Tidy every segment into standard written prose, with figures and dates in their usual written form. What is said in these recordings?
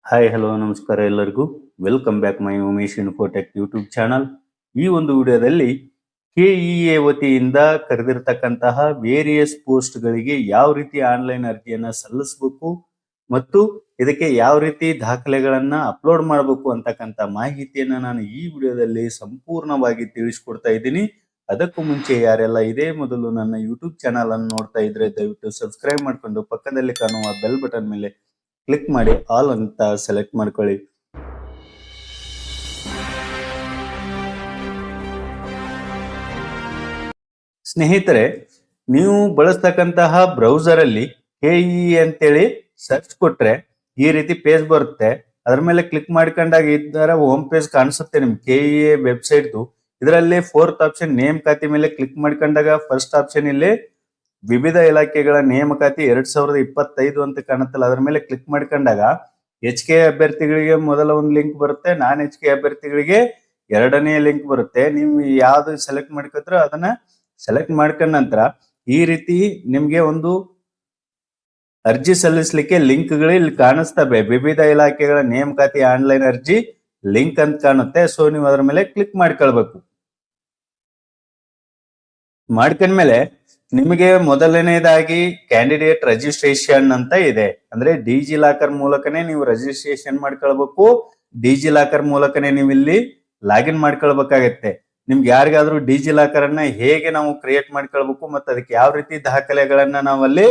Hi hello ನಮಸ್ಕಾರ ಎಲ್ಲರಿಗೂ. Welcome back my Umesh Infotech YouTube channel. ಈ ಒಂದು ವಿಡಿಯೋದಲ್ಲಿ ಕೆಇಎ ವತಿಯಿಂದ ಕರೆದಿರ್ತಕ್ಕಂತಹ ವೇರಿಯಸ್ ಪೋಸ್ಟ್ಗಳಿಗೆ ಯಾವ ರೀತಿ ಆನ್ಲೈನ್ ಅರ್ಜಿಯನ್ನ ಸಲ್ಲಿಸಬೇಕು ಮತ್ತು ಇದಕ್ಕೆ ಯಾವ ರೀತಿ ದಾಖಲೆಗಳನ್ನ ಅಪ್ಲೋಡ್ ಮಾಡಬೇಕು ಅಂತಕ್ಕಂಥ ಮಾಹಿತಿಯನ್ನ ನಾನು ಈ ವಿಡಿಯೋದಲ್ಲಿ ಸಂಪೂರ್ಣವಾಗಿ ತಿಳಿಸ್ಕೊಡ್ತಾ ಇದ್ದೀನಿ. ಅದಕ್ಕೂ ಮುಂಚೆ ಯಾರೆಲ್ಲ ಇದೇ ಮೊದಲು ನನ್ನ ಯೂಟ್ಯೂಬ್ ಚಾನಲ್ ಅನ್ನು ನೋಡ್ತಾ ಇದ್ರೆ ದಯವಿಟ್ಟು ಸಬ್ಸ್ಕ್ರೈಬ್ ಮಾಡ್ಕೊಂಡು ಪಕ್ಕದಲ್ಲಿ ಕಾಣುವ ಬೆಲ್ ಬಟನ್ ಮೇಲೆ ಕ್ಲಿಕ್ ಮಾಡಿ ಆಲ್ ಅಂತ ಸೆಲೆಕ್ಟ್ ಮಾಡ್ಕೊಳ್ಳಿ. ಸ್ನೇಹಿತರೆ, ನೀವು ಬಳಸ್ತಕ್ಕಂತಹ ಬ್ರೌಸರ್ ಅಲ್ಲಿ ಕೆಇ ಅಂತೇಳಿ ಸರ್ಚ್ ಕೊಟ್ರೆ ಈ ರೀತಿ ಪೇಜ್ ಬರುತ್ತೆ. ಅದ್ರ ಮೇಲೆ ಕ್ಲಿಕ್ ಮಾಡ್ಕೊಂಡಾಗ ಇದರ ಹೋಮ್ ಪೇಜ್ ಕಾಣಿಸುತ್ತೆ ನಿಮ್ಗೆ ಕೆಇಎ ವೆಬ್ಸೈಟ್ದು. ಇದರಲ್ಲಿ 4th ಆಪ್ಷನ್ ನೇಮಕಾತಿ ಮೇಲೆ ಕ್ಲಿಕ್ ಮಾಡ್ಕೊಂಡಾಗ ಫಸ್ಟ್ ಆಪ್ಷನ್ ಇಲ್ಲಿ ವಿವಿಧ ಇಲಾಖೆಗಳ ನೇಮಕಾತಿ 2025 ಅಂತ ಕಾಣುತ್ತಲ್ಲ, ಅದ್ರ ಮೇಲೆ ಕ್ಲಿಕ್ ಮಾಡ್ಕೊಂಡಾಗ HK ಅಭ್ಯರ್ಥಿಗಳಿಗೆ ಮೊದಲ ಒಂದು ಲಿಂಕ್ ಬರುತ್ತೆ, ನಾನ್ HK ಅಭ್ಯರ್ಥಿಗಳಿಗೆ ಎರಡನೇ ಲಿಂಕ್ ಬರುತ್ತೆ. ನೀವು ಯಾವ್ದು ಸೆಲೆಕ್ಟ್ ಮಾಡ್ಕೊತೀರೋ ಅದನ್ನ ಸೆಲೆಕ್ಟ್ ಮಾಡ್ಕೊಂಡ ನಂತರ ಈ ರೀತಿ ನಿಮ್ಗೆ ಒಂದು ಅರ್ಜಿ ಸಲ್ಲಿಸಲಿಕ್ಕೆ ಲಿಂಕ್ಗಳು ಇಲ್ಲಿ ಕಾಣಿಸ್ತವೆ. ವಿವಿಧ ಇಲಾಖೆಗಳ ನೇಮಕಾತಿ ಆನ್ಲೈನ್ ಅರ್ಜಿ ಲಿಂಕ್ ಅಂತ ಕಾಣುತ್ತೆ. ಸೊ ನೀವು ಅದ್ರ ಮೇಲೆ ಕ್ಲಿಕ್ ಮಾಡ್ಕೊಳ್ಬೇಕು. ಮಾಡ್ಕೊಂಡ್ಮೇಲೆ ನಿಮಗೆ ಮೊದಲನೇದಾಗಿ ಕ್ಯಾಂಡಿಡೇಟ್ ರಿಜಿಸ್ಟ್ರೇಷನ್ ಅಂತ ಇದೆ. ಅಂದ್ರೆ ಡಿಜಿ ಲಾಕರ್ ಮೂಲಕನೇ ನೀವು ರಿಜಿಸ್ಟ್ರೇಷನ್ ಮಾಡ್ಕೊಳ್ಬೇಕು. ಡಿಜಿ ಲಾಕರ್ ಮೂಲಕನೇ ನೀವು ಇಲ್ಲಿ ಲಾಗಿನ್ ಮಾಡ್ಕೊಳ್ಬೇಕಾಗತ್ತೆ. ನಿಮ್ಗೆ ಯಾರಿಗಾದ್ರೂ ಡಿಜಿ ಲಾಕರ್ ಅನ್ನ ಹೇಗೆ ನಾವು ಕ್ರಿಯೇಟ್ ಮಾಡ್ಕೊಳ್ಬೇಕು ಮತ್ತೆ ಅದಕ್ಕೆ ಯಾವ ರೀತಿ ದಾಖಲೆಗಳನ್ನ ನಾವಲ್ಲಿ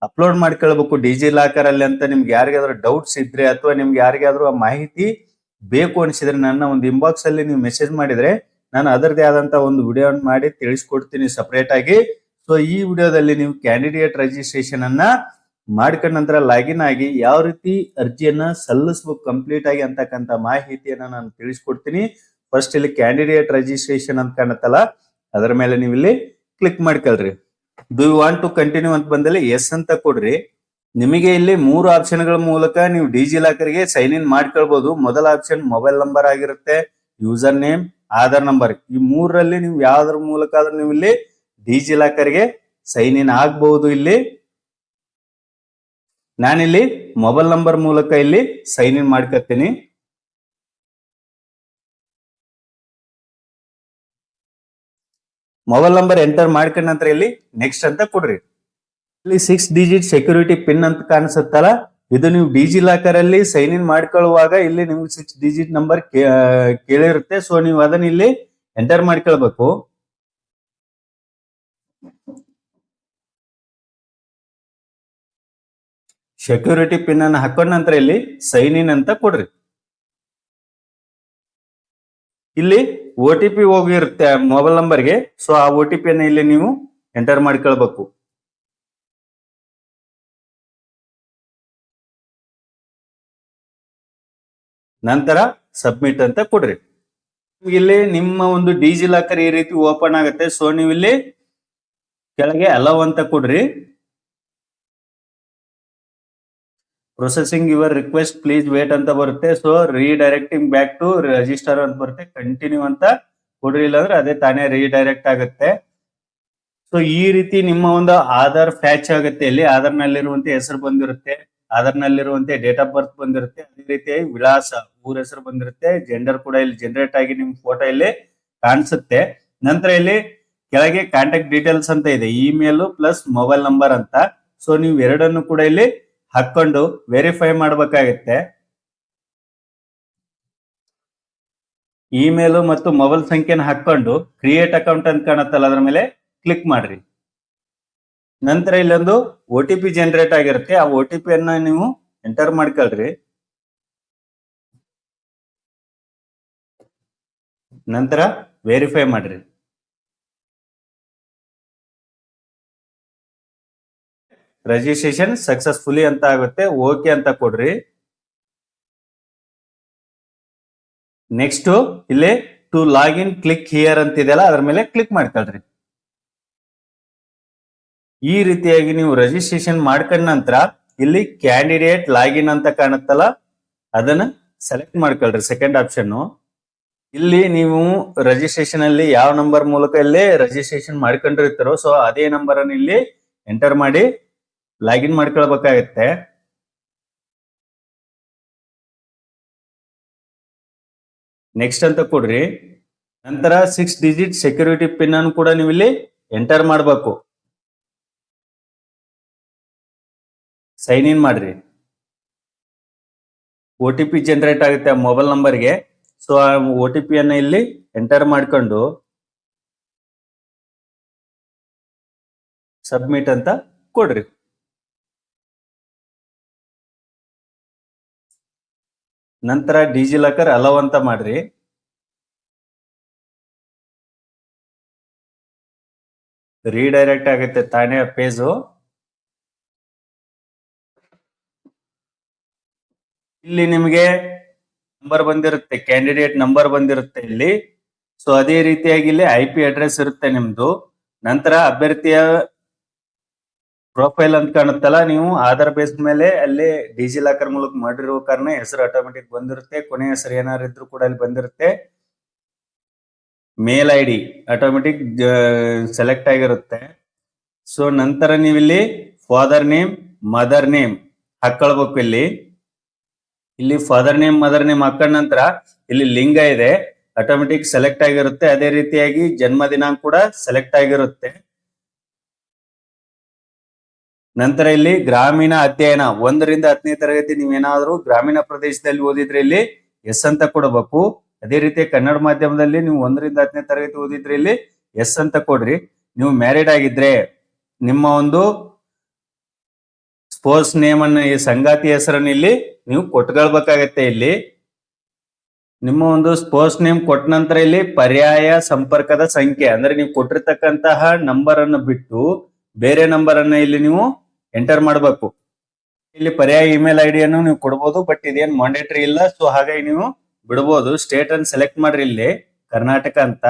ಅಪ್ಲೋಡ್ ಮಾಡ್ಕೊಳ್ಬೇಕು ಡಿಜಿ ಲಾಕರ್ ಅಲ್ಲಿ ಅಂತ ನಿಮ್ಗೆ ಯಾರಿಗಾದ್ರೂ ಡೌಟ್ಸ್ ಇದ್ರೆ ಅಥವಾ ನಿಮ್ಗೆ ಯಾರಿಗಾದ್ರೂ ಆ ಮಾಹಿತಿ ಬೇಕು ಅನಿಸಿದ್ರೆ ನನ್ನ ಒಂದು ಇನ್ಬಾಕ್ಸ್ ಅಲ್ಲಿ ನೀವು ಮೆಸೇಜ್ ಮಾಡಿದ್ರೆ ನಾನು ಅದರದೇ ಆದಂತ ಒಂದು ವಿಡಿಯೋ ಮಾಡಿ ತಿಳಿಸ್ಕೊಡ್ತೀನಿ ಸಪರೇಟ್ ಆಗಿ. ಸೊ ಈ ವಿಡಿಯೋದಲ್ಲಿ ನೀವು ಕ್ಯಾಂಡಿಡೇಟ್ ರಿಜಿಸ್ಟ್ರೇಷನ್ ಅನ್ನ ಮಾಡ್ಕೊಂಡ ನಂತರ ಲಾಗಿನ್ ಆಗಿ ಯಾವ ರೀತಿ ಅರ್ಜಿಯನ್ನ ಸಲ್ಲಿಸಬೇಕು ಕಂಪ್ಲೀಟ್ ಆಗಿ ಅಂತಕ್ಕಂಥ ಮಾಹಿತಿಯನ್ನ ನಾನು ತಿಳಿಸ್ಕೊಡ್ತೀನಿ. ಫಸ್ಟ್ ಇಲ್ಲಿ ಕ್ಯಾಂಡಿಡೇಟ್ ರಿಜಿಸ್ಟ್ರೇಷನ್ ಅಂತ ಕಾಣುತ್ತಲ್ಲ, ಅದರ ಮೇಲೆ ನೀವು ಇಲ್ಲಿ ಕ್ಲಿಕ್ ಮಾಡ್ಕೊಳ್ರಿ. Do you want to continue ಅಂತ ಬಂದಲ್ಲಿ ಎಸ್ ಅಂತ ಕೊಡ್ರಿ. ನಿಮಗೆ ಇಲ್ಲಿ 3 ಆಪ್ಷನ್ಗಳ ಮೂಲಕ ನೀವು ಡಿಜಿ ಲಾಕರ್ಗೆ ಸೈನ್ ಇನ್ ಮಾಡ್ಕೊಳ್ಬಹುದು. ಮೊದಲ ಆಪ್ಷನ್ ಮೊಬೈಲ್ ನಂಬರ್ ಆಗಿರುತ್ತೆ, ಯೂಸರ್ ನೇಮ್, ಆಧಾರ್ ನಂಬರ್. ಈ 3ರಲ್ಲಿ ನೀವು ಯಾವ್ದ್ರ ಮೂಲಕ ಆದ್ರೂ ನೀವು ಇಲ್ಲಿ ಡಿಜಿ ಲಾಕರ್ಗೆ ಸೈನ್ ಇನ್ ಆಗಬಹುದು. ಇಲ್ಲಿ ನಾನಿಲ್ಲಿ ಮೊಬೈಲ್ ನಂಬರ್ ಮೂಲಕ ಇಲ್ಲಿ ಸೈನ್ ಇನ್ ಮಾಡ್ಕೊತೀನಿ. ಮೊಬೈಲ್ ನಂಬರ್ ಎಂಟರ್ ಮಾಡ್ಕೊಂಡ ನಂತರ ಇಲ್ಲಿ ನೆಕ್ಸ್ಟ್ ಅಂತ ಕೊಡ್ರಿ. ಇಲ್ಲಿ 6 ಡಿಜಿಟ್ ಸೆಕ್ಯೂರಿಟಿ ಪಿನ್ ಅಂತ ಕಾಣಿಸುತ್ತಲ್ಲ, ಇದು ನೀವು ಡಿಜಿ ಲಾಕರ್ ಅಲ್ಲಿ ಸೈನ್ ಇನ್ ಮಾಡ್ಕೊಳ್ಳುವಾಗ ಇಲ್ಲಿ ನಿಮ್ಗೆ 6 ಡಿಜಿಟ್ ನಂಬರ್ ಕೇಳಿರುತ್ತೆ. ಸೊ ನೀವು ಅದನ್ನ ಇಲ್ಲಿ ಎಂಟರ್ ಮಾಡ್ಕೊಳ್ಬೇಕು. ಸೆಕ್ಯೂರಿಟಿ ಪಿನ್ ಅನ್ನು ಹಾಕೊಂಡ ನಂತರ ಇಲ್ಲಿ ಸೈನ್ ಇನ್ ಅಂತ ಕೊಡ್ರಿ. ಇಲ್ಲಿ OTP ಹೋಗಿರುತ್ತೆ ಮೊಬೈಲ್ ನಂಬರ್ಗೆ. ಸೊ ಆ OTP ಅನ್ನ ಇಲ್ಲಿ ನೀವು ಎಂಟರ್ ಮಾಡ್ಕೊಳ್ಬೇಕು. ನಂತರ ಸಬ್ಮಿಟ್ ಅಂತ ಕೊಡ್ರಿ. ಇಲ್ಲಿ ನಿಮ್ಮ ಒಂದು ಡಿಜಿ ಲಾಕರ್ ಈ ರೀತಿ ಓಪನ್ ಆಗುತ್ತೆ. ಸೊ ನೀವು ಇಲ್ಲಿ ಕೆಳಗೆ ಅಲೋ ಅಂತ ಕೊಡ್ರಿ. Processing your request please wait ಅಂತ ಬರುತ್ತೆ. So redirecting back to register ಅಂತ ಬರುತ್ತೆ. ಕಂಟಿನ್ಯೂ ಅಂತ ಕೊಡ್ರಿ, ಇಲ್ಲಾಂದ್ರೆ ಅದೇ ತಾನೇ ರೀಡೈರೆಕ್ಟ್ ಆಗುತ್ತೆ. ಸೊ ಈ ರೀತಿ ನಿಮ್ಮ ಒಂದು ಆಧಾರ್ ಫ್ಯಾಚ್ ಆಗುತ್ತೆ. ಇಲ್ಲಿ ಆಧಾರ್ ನಲ್ಲಿರುವಂತೆ ಹೆಸರು ಬಂದಿರುತ್ತೆ, ಆಧಾರ್ ನಲ್ಲಿರುವಂತೆ ಡೇಟ್ ಆಫ್ ಬರ್ತ್ ಬಂದಿರುತ್ತೆ, ಅದೇ ರೀತಿ ವಿಳಾಸ, ಊರ ಹೆಸರು ಬಂದಿರುತ್ತೆ, ಜೆಂಡರ್ ಕೂಡ ಇಲ್ಲಿ ಜನರೇಟ್ ಆಗಿ ನಿಮ್ ಫೋಟೋ ಇಲ್ಲಿ ಕಾಣಿಸುತ್ತೆ. ನಂತರ ಇಲ್ಲಿ ಕೆಳಗೆ ಕಾಂಟ್ಯಾಕ್ಟ್ ಡೀಟೇಲ್ಸ್ ಅಂತ ಇದೆ, ಇಮೇಲ್ ಪ್ಲಸ್ ಮೊಬೈಲ್ ನಂಬರ್ ಅಂತ. ಸೊ ನೀವು ಎರಡನ್ನು ಕೂಡ ಇಲ್ಲಿ ಹಾಕೊಂಡು ವೆರಿಫೈ ಮಾಡಬೇಕಾಗುತ್ತೆ. ಇಮೇಲ್ ಮತ್ತು ಮೊಬೈಲ್ ಸಂಖ್ಯೆನ ಹಾಕೊಂಡು ಕ್ರಿಯೇಟ್ ಅಕೌಂಟ್ ಅಂತ ಕಾಣುತ್ತಲ್ಲ, ಅದರ ಮೇಲೆ ಕ್ಲಿಕ್ ಮಾಡ್ರಿ. ನಂತರ ಇಲ್ಲೊಂದು OTP ಜನರೇಟ್ ಆಗಿರುತ್ತೆ. ಆ OTP ಅನ್ನ ನೀವು ಎಂಟರ್ ಮಾಡ್ಕೊಳ್ರಿ. ನಂತರ ವೆರಿಫೈ ಮಾಡ್ರಿ. ರಿಜಿಸ್ಟ್ರೇಷನ್ ಸಕ್ಸಸ್ಫುಲಿ ಅಂತ ಆಗುತ್ತೆ. ಓಕೆ ಅಂತ ಕೊಡ್ರಿ. ನೆಕ್ಸ್ಟ್ ಇಲ್ಲಿ ಟು ಲಾಗಿನ್ ಕ್ಲಿಕ್ ಹಿಯರ್ ಅಂತಿದೆಯಲ್ಲ, ಅದ್ರ ಮೇಲೆ ಕ್ಲಿಕ್ ಮಾಡ್ಕೊಳ್ರಿ. ಈ ರೀತಿಯಾಗಿ ನೀವು ರಿಜಿಸ್ಟ್ರೇಷನ್ ಮಾಡ್ಕೊಂಡ ನಂತರ ಇಲ್ಲಿ ಕ್ಯಾಂಡಿಡೇಟ್ ಲಾಗಿನ್ ಅಂತ ಕಾಣುತ್ತಲ್ಲ, ಅದನ್ನ ಸೆಲೆಕ್ಟ್ ಮಾಡ್ಕೊಳ್ರಿ. ಸೆಕೆಂಡ್ ಆಪ್ಷನ್ ಇಲ್ಲಿ ನೀವು ರಿಜಿಸ್ಟ್ರೇಷನ್ ಅಲ್ಲಿ ಯಾವ ನಂಬರ್ ಮೂಲಕ ಇಲ್ಲಿ ರಿಜಿಸ್ಟ್ರೇಷನ್ ಮಾಡ್ಕೊಂಡಿರ್ತಾರೋ ಸೊ ಅದೇ ನಂಬರ್ ಅನ್ನು ಇಲ್ಲಿ ಎಂಟರ್ ಮಾಡಿ ಲಾಗಿನ್ ಮಾಡ್ಕೊಳ್ಬೇಕಾಗತ್ತೆ. ನೆಕ್ಸ್ಟ್ ಅಂತ ಕೊಡ್ರಿ. ನಂತರ 6 ಡಿಜಿಟ್ ಸೆಕ್ಯೂರಿಟಿ ಪಿನ್ ಅನ್ನು ಕೂಡ ನೀವು ಇಲ್ಲಿ ಎಂಟರ್ ಮಾಡಬೇಕು. ಸೈನ್ ಇನ್ ಮಾಡ್ರಿ. OTP ಜನರೇಟ್ ಆಗುತ್ತೆ ಆ ಮೊಬೈಲ್ ನಂಬರ್ಗೆ. ಸೊ ಆ OTP ಅನ್ನ ಇಲ್ಲಿ ಎಂಟರ್ ಮಾಡ್ಕೊಂಡು ಸಬ್ಮಿಟ್ ಅಂತ ಕೊಡ್ರಿ. ನಂತರ ಡಿಜಿಲಾಕರ್ ಅಲೋ ಅಂತ ಮಾಡ್ರಿ. ರೀಡೈರೆಕ್ಟ್ ಆಗುತ್ತೆ ತಾನೇ ಪೇಜು. ಇಲ್ಲಿ ನಿಮಗೆ ನಂಬರ್ ಬಂದಿರುತ್ತೆ, ಕ್ಯಾಂಡಿಡೇಟ್ ನಂಬರ್ ಬಂದಿರುತ್ತೆ ಇಲ್ಲಿ. ಸೊ ಅದೇ ರೀತಿಯಾಗಿ ಇಲ್ಲಿ IP ಅಡ್ರೆಸ್ ಇರುತ್ತೆ ನಿಮ್ದು. ನಂತರ ಅಭ್ಯರ್ಥಿಯ ಪ್ರೊಫೈಲ್ ಅಂತ ಕಾಣುತ್ತಲ್ಲ, ನೀವು ಆಧಾರ್ ಬೇಸ್ ಮೇಲೆ ಅಲ್ಲಿ ಡಿಜಿಲಾಕರ್ ಮೂಲಕ ಮಾಡಿರೋ ಕಾರಣ ಹೆಸರು ಆಟೋಮೆಟಿಕ್ ಬಂದಿರುತ್ತೆ. ಕೊನೆ ಹೆಸರು ಏನಾದ್ರು ಇದ್ರು ಕೂಡ ಅಲ್ಲಿ ಬಂದಿರುತ್ತೆ. ಮೇಲ್ ID ಆಟೋಮೆಟಿಕ್ ಸೆಲೆಕ್ಟ್ ಆಗಿರುತ್ತೆ. ಸೊ ನಂತರ ನೀವಿಲ್ಲಿ ಫಾದರ್ ನೇಮ್, ಮದರ್ ನೇಮ್ ಹಾಕೊಳ್ಬೇಕು. ಇಲ್ಲಿ ಫಾದರ್ ನೇಮ್, ಮದರ್ ನೇಮ್ ಹಾಕೊಂಡ ನಂತರ ಇಲ್ಲಿ ಲಿಂಗ ಇದೆ ಆಟೋಮೆಟಿಕ್ ಸೆಲೆಕ್ಟ್ ಆಗಿರುತ್ತೆ. ಅದೇ ರೀತಿಯಾಗಿ ಜನ್ಮ ದಿನಾಂಕ ಕೂಡ ಸೆಲೆಕ್ಟ್ ಆಗಿರುತ್ತೆ. ನಂತರ ಇಲ್ಲಿ ಗ್ರಾಮೀಣ ಅಧ್ಯಯನ 1 ರಿಂದ 10ನೇ ತರಗತಿ ನೀವೇನಾದ್ರೂ ಗ್ರಾಮೀಣ ಪ್ರದೇಶದಲ್ಲಿ ಓದಿದ್ರೆ ಇಲ್ಲಿ ಎಸ್ ಅಂತ ಕೊಡಬೇಕು. ಅದೇ ರೀತಿ ಕನ್ನಡ ಮಾಧ್ಯಮದಲ್ಲಿ ನೀವು 1 ರಿಂದ 10ನೇ ತರಗತಿ ಓದಿದ್ರೆ ಇಲ್ಲಿ ಎಸ್ ಅಂತ ಕೊಡ್ರಿ. ನೀವು ಮ್ಯಾರಿಡ್ ಆಗಿದ್ರೆ ನಿಮ್ಮ ಒಂದು ಸ್ಪೋರ್ಟ್ಸ್ ನೇಮ್ ಅನ್ನ, ಈ ಸಂಗಾತಿ ಹೆಸರನ್ನು ಇಲ್ಲಿ ನೀವು ಕೊಟ್ಕೊಳ್ಬೇಕಾಗತ್ತೆ. ಇಲ್ಲಿ ನಿಮ್ಮ ಒಂದು ಸ್ಪೋರ್ಟ್ಸ್ ನೇಮ್ ಕೊಟ್ಟ ನಂತರ ಇಲ್ಲಿ ಪರ್ಯಾಯ ಸಂಪರ್ಕದ ಸಂಖ್ಯೆ ಅಂದ್ರೆ ನೀವು ಕೊಟ್ಟಿರ್ತಕ್ಕಂತಹ ನಂಬರ್ ಅನ್ನು ಬಿಟ್ಟು ಬೇರೆ ನಂಬರ್ ಅನ್ನ ಇಲ್ಲಿ ನೀವು ಎಂಟರ್ ಮಾಡಬೇಕು. ಇಲ್ಲಿ ಪರ್ಯಾಯ ಇಮೇಲ್ ID ಅನ್ನು ನೀವು ಕೊಡಬಹುದು, ಬಟ್ ಇದೇನು ಮ್ಯಾಂಡೇಟರಿ ಇಲ್ಲ. ಸೊ ಹಾಗಾಗಿ ನೀವು ಬಿಡಬಹುದು. ಸ್ಟೇಟ್ ಅನ್ನು ಸೆಲೆಕ್ಟ್ ಮಾಡ್ರಿ, ಇಲ್ಲಿ ಕರ್ನಾಟಕ ಅಂತ.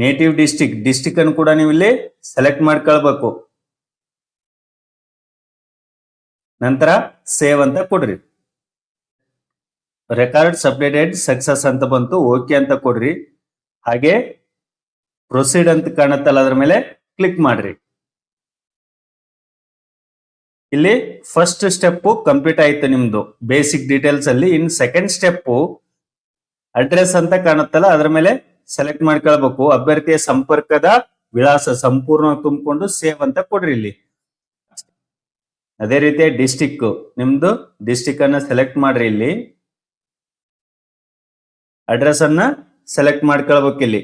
ನೇಟಿವ್ ಡಿಸ್ಟಿಕ್ ಅನ್ನು ಕೂಡ ನೀವು ಇಲ್ಲಿ ಸೆಲೆಕ್ಟ್ ಮಾಡ್ಕೊಳ್ಬೇಕು. ನಂತರ ಸೇವ್ ಅಂತ ಕೊಡ್ರಿ. ರೆಕಾರ್ಡ್ ಸಬ್ಮಿಟೆಡ್ ಸಕ್ಸಸ್ ಅಂತ ಬಂತು, ಓಕೆ ಅಂತ ಕೊಡ್ರಿ. ಹಾಗೆ ಪ್ರೊಸೀಡ್ ಅಂತ ಕಾಣುತ್ತಲ್ಲ, ಅದ್ರ ಮೇಲೆ ಕ್ಲಿಕ್ ಮಾಡ್ರಿ. ಇಲ್ಲಿ ಫಸ್ಟ್ ಸ್ಟೆಪ್ ಕಂಪ್ಲೀಟ್ ಆಯ್ತು ನಿಮ್ದು ಬೇಸಿಕ್ ಡೀಟೇಲ್ಸ್ ಅಲ್ಲಿ. ಇನ್ ಸೆಕೆಂಡ್ ಸ್ಟೆಪ್ ಅಡ್ರೆಸ್ ಅಂತ ಕಾಣುತ್ತಲ್ಲ, ಅದ್ರ ಮೇಲೆ ಸೆಲೆಕ್ಟ್ ಮಾಡ್ಕೊಳ್ಬೇಕು. ಅಭ್ಯರ್ಥಿಯ ಸಂಪರ್ಕದ ವಿಳಾಸ ಸಂಪೂರ್ಣ ತುಂಬಿಕೊಂಡು ಸೇವ್ ಅಂತ ಕೊಡ್ರಿ ಇಲ್ಲಿ. ಅದೇ ರೀತಿ ಡಿಸ್ಟಿಕ್, ನಿಮ್ದು ಡಿಸ್ಟಿಕ್ ಅನ್ನ ಸೆಲೆಕ್ಟ್ ಮಾಡ್ರಿ. ಇಲ್ಲಿ ಅಡ್ರೆಸ್ ಅನ್ನ ಸೆಲೆಕ್ಟ್ ಮಾಡ್ಕೊಳ್ಬೇಕು. ಇಲ್ಲಿ